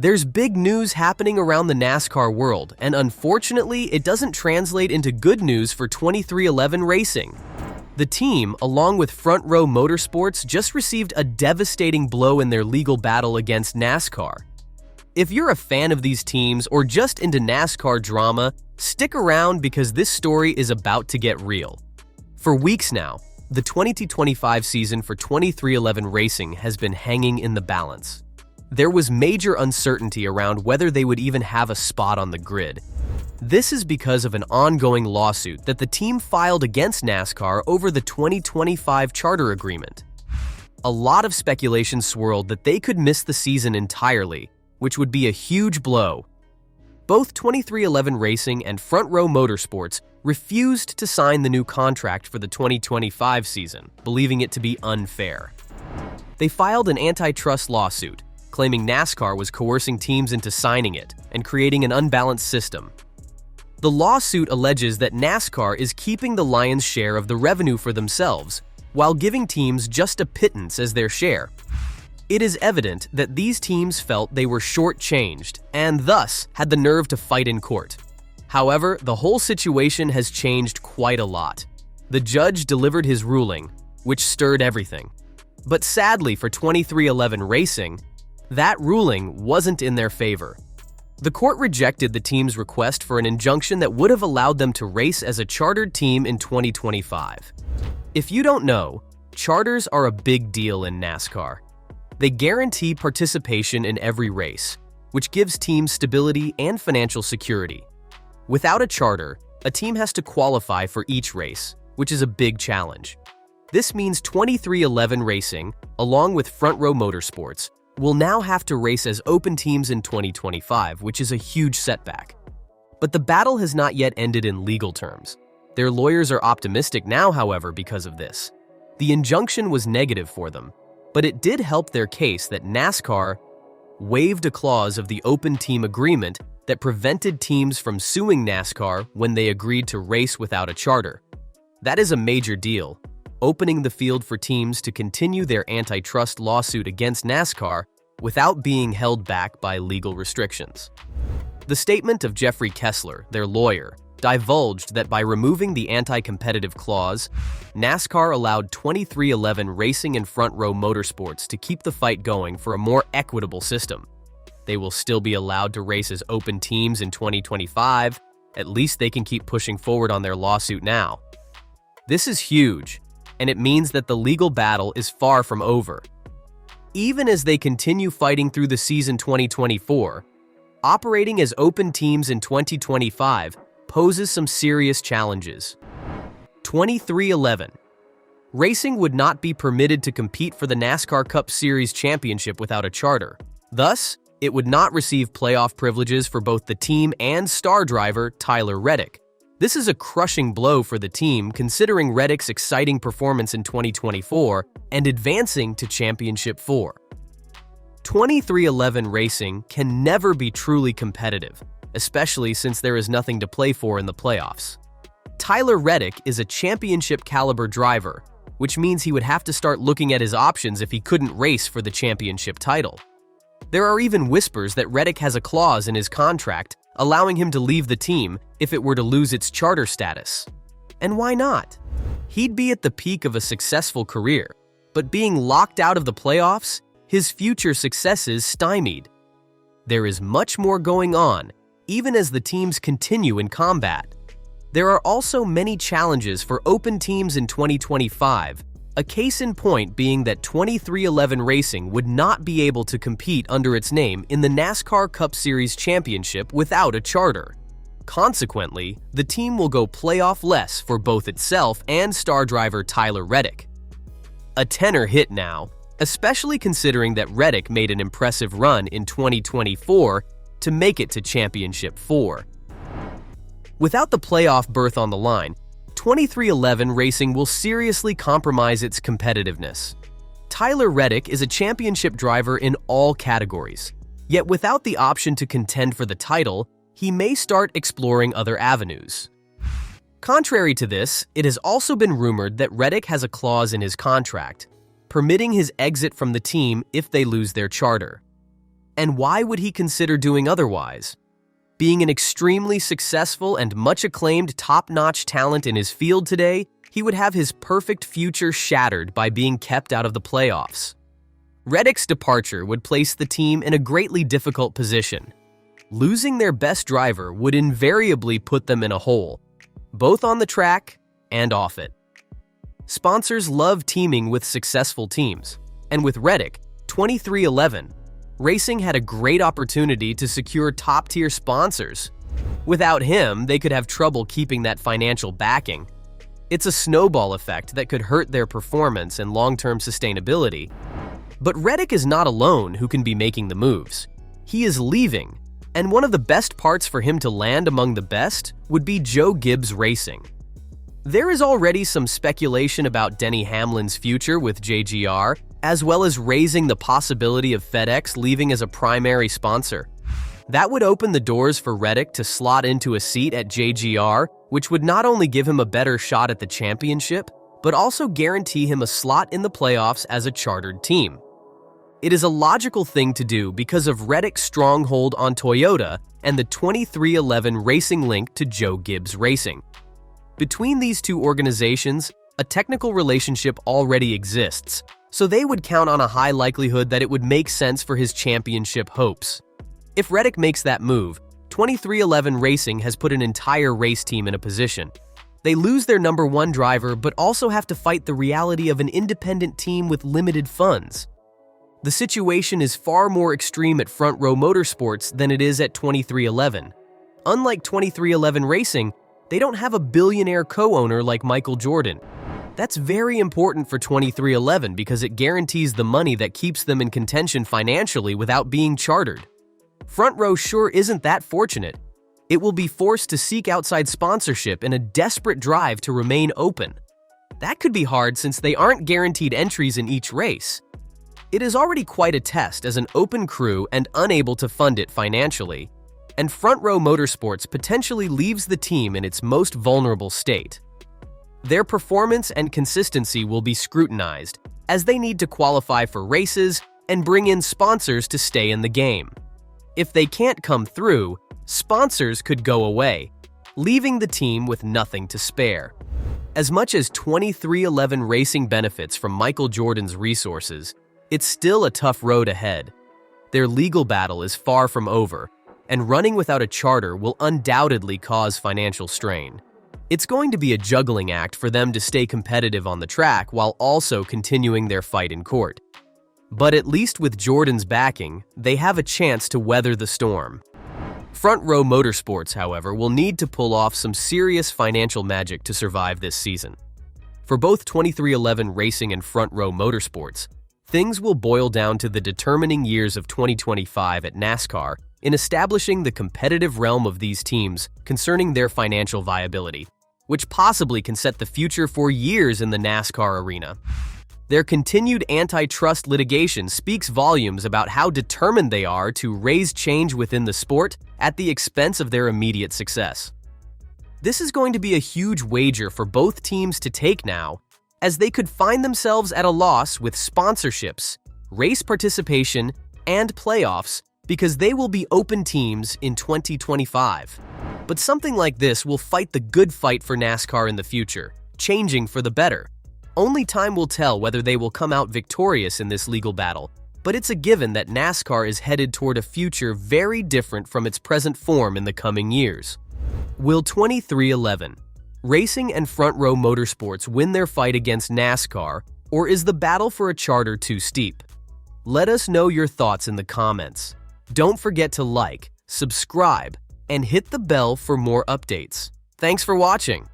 There's big news happening around the NASCAR world, and unfortunately, it doesn't translate into good news for 23XI Racing. The team, along with Front Row Motorsports, just received a devastating blow in their legal battle against NASCAR. If you're a fan of these teams or just into NASCAR drama, stick around because this story is about to get real. For weeks now, the 2025 season for 23XI Racing has been hanging in the balance. There was major uncertainty around whether they would even have a spot on the grid. This is because of an ongoing lawsuit that the team filed against NASCAR over the 2025 charter agreement. A lot of speculation swirled that they could miss the season entirely, which would be a huge blow. Both 23XI Racing and Front Row Motorsports refused to sign the new contract for the 2025 season, believing it to be unfair. They filed an antitrust lawsuit, claiming NASCAR was coercing teams into signing it and creating an unbalanced system. The lawsuit alleges that NASCAR is keeping the lion's share of the revenue for themselves, while giving teams just a pittance as their share. It is evident that these teams felt they were shortchanged and thus had the nerve to fight in court. However, the whole situation has changed quite a lot. The judge delivered his ruling, which stirred everything. But sadly for 23XI Racing, that ruling wasn't in their favor. The court rejected the team's request for an injunction that would have allowed them to race as a chartered team in 2025. If you don't know, charters are a big deal in NASCAR. They guarantee participation in every race, which gives teams stability and financial security. Without a charter, a team has to qualify for each race, which is a big challenge. This means 23XI Racing, along with Front Row Motorsports, will now have to race as open teams in 2025, which is a huge setback. But the battle has not yet ended in legal terms. Their lawyers are optimistic now, however, because of this. The injunction was negative for them, but it did help their case that NASCAR waived a clause of the open team agreement that prevented teams from suing NASCAR when they agreed to race without a charter. That is a major deal, opening the field for teams to continue their antitrust lawsuit against NASCAR without being held back by legal restrictions. The statement of Jeffrey Kessler, their lawyer, divulged that by removing the anti-competitive clause, NASCAR allowed 23XI Racing and Front Row Motorsports to keep the fight going for a more equitable system. They will still be allowed to race as open teams in 2025. At least they can keep pushing forward on their lawsuit now. This is huge, and it means that the legal battle is far from over. Even as they continue fighting through the season 2024, operating as open teams in 2025 poses some serious challenges. 23XI Racing would not be permitted to compete for the NASCAR Cup Series championship without a charter. Thus, it would not receive playoff privileges for both the team and star driver Tyler Reddick. This is a crushing blow for the team considering Reddick's exciting performance in 2024 and advancing to Championship 4. 23XI Racing can never be truly competitive, especially since there is nothing to play for in the playoffs. Tyler Reddick is a championship-caliber driver, which means he would have to start looking at his options if he couldn't race for the championship title. There are even whispers that Reddick has a clause in his contract allowing him to leave the team if it were to lose its charter status. And why not? He'd be at the peak of a successful career, but being locked out of the playoffs, his future successes stymied. There is much more going on, even as the teams continue in combat. There are also many challenges for open teams in 2025, a case in point being that 23XI Racing would not be able to compete under its name in the NASCAR Cup Series Championship without a charter. Consequently, the team will go playoff-less for both itself and star driver Tyler Reddick. A tenor hit now, especially considering that Reddick made an impressive run in 2024 to make it to Championship 4. Without the playoff berth on the line, 23XI Racing will seriously compromise its competitiveness. Tyler Reddick is a championship driver in all categories, yet without the option to contend for the title, he may start exploring other avenues. Contrary to this, it has also been rumored that Reddick has a clause in his contract, permitting his exit from the team if they lose their charter. And why would he consider doing otherwise? Being an extremely successful and much acclaimed top-notch talent in his field today, he would have his perfect future shattered by being kept out of the playoffs. Reddick's departure would place the team in a greatly difficult position. Losing their best driver would invariably put them in a hole, both on the track and off it. Sponsors love teaming with successful teams, and with Reddick, 2311, Racing had a great opportunity to secure top-tier sponsors. Without him, they could have trouble keeping that financial backing. It's a snowball effect that could hurt their performance and long-term sustainability. But Reddick is not alone who can be making the moves. He is leaving, and one of the best parts for him to land among the best would be Joe Gibbs Racing. There is already some speculation about Denny Hamlin's future with JGR, as well as raising the possibility of FedEx leaving as a primary sponsor. That would open the doors for Reddick to slot into a seat at JGR, which would not only give him a better shot at the championship, but also guarantee him a slot in the playoffs as a chartered team. It is a logical thing to do because of Reddick's stronghold on Toyota and the 2311 racing link to Joe Gibbs Racing. Between these two organizations, a technical relationship already exists, so they would count on a high likelihood that it would make sense for his championship hopes. If Reddick makes that move, 2311 Racing has put an entire race team in a position. They lose their number one driver, but also have to fight the reality of an independent team with limited funds. The situation is far more extreme at Front Row Motorsports than it is at 2311. Unlike 2311 Racing, they don't have a billionaire co-owner like Michael Jordan. That's very important for 2311 because it guarantees the money that keeps them in contention financially without being chartered. Front Row sure isn't that fortunate. It will be forced to seek outside sponsorship in a desperate drive to remain open. That could be hard since they aren't guaranteed entries in each race. It is already quite a test as an open crew and unable to fund it financially, and Front Row Motorsports potentially leaves the team in its most vulnerable state. Their performance and consistency will be scrutinized, as they need to qualify for races and bring in sponsors to stay in the game. If they can't come through, sponsors could go away, leaving the team with nothing to spare. As much as 2311 Racing benefits from Michael Jordan's resources, it's still a tough road ahead. Their legal battle is far from over, and running without a charter will undoubtedly cause financial strain. It's going to be a juggling act for them to stay competitive on the track while also continuing their fight in court. But at least with Jordan's backing, they have a chance to weather the storm. Front Row Motorsports, however, will need to pull off some serious financial magic to survive this season. For both 2311 Racing and Front Row Motorsports, things will boil down to the determining years of 2025 at NASCAR in establishing the competitive realm of these teams concerning their financial viability, which possibly can set the future for years in the NASCAR arena. Their continued antitrust litigation speaks volumes about how determined they are to raise change within the sport at the expense of their immediate success. This is going to be a huge wager for both teams to take now, as they could find themselves at a loss with sponsorships, race participation, and playoffs because they will be open teams in 2025. But something like this will fight the good fight for NASCAR in the future, changing for the better. Only time will tell whether they will come out victorious in this legal battle, but it's a given that NASCAR is headed toward a future very different from its present form in the coming years. Will 2311 Racing and Front Row Motorsports win their fight against NASCAR, or is the battle for a charter too steep? Let us know your thoughts in the comments. Don't forget to like, subscribe, and hit the bell for more updates. Thanks for watching.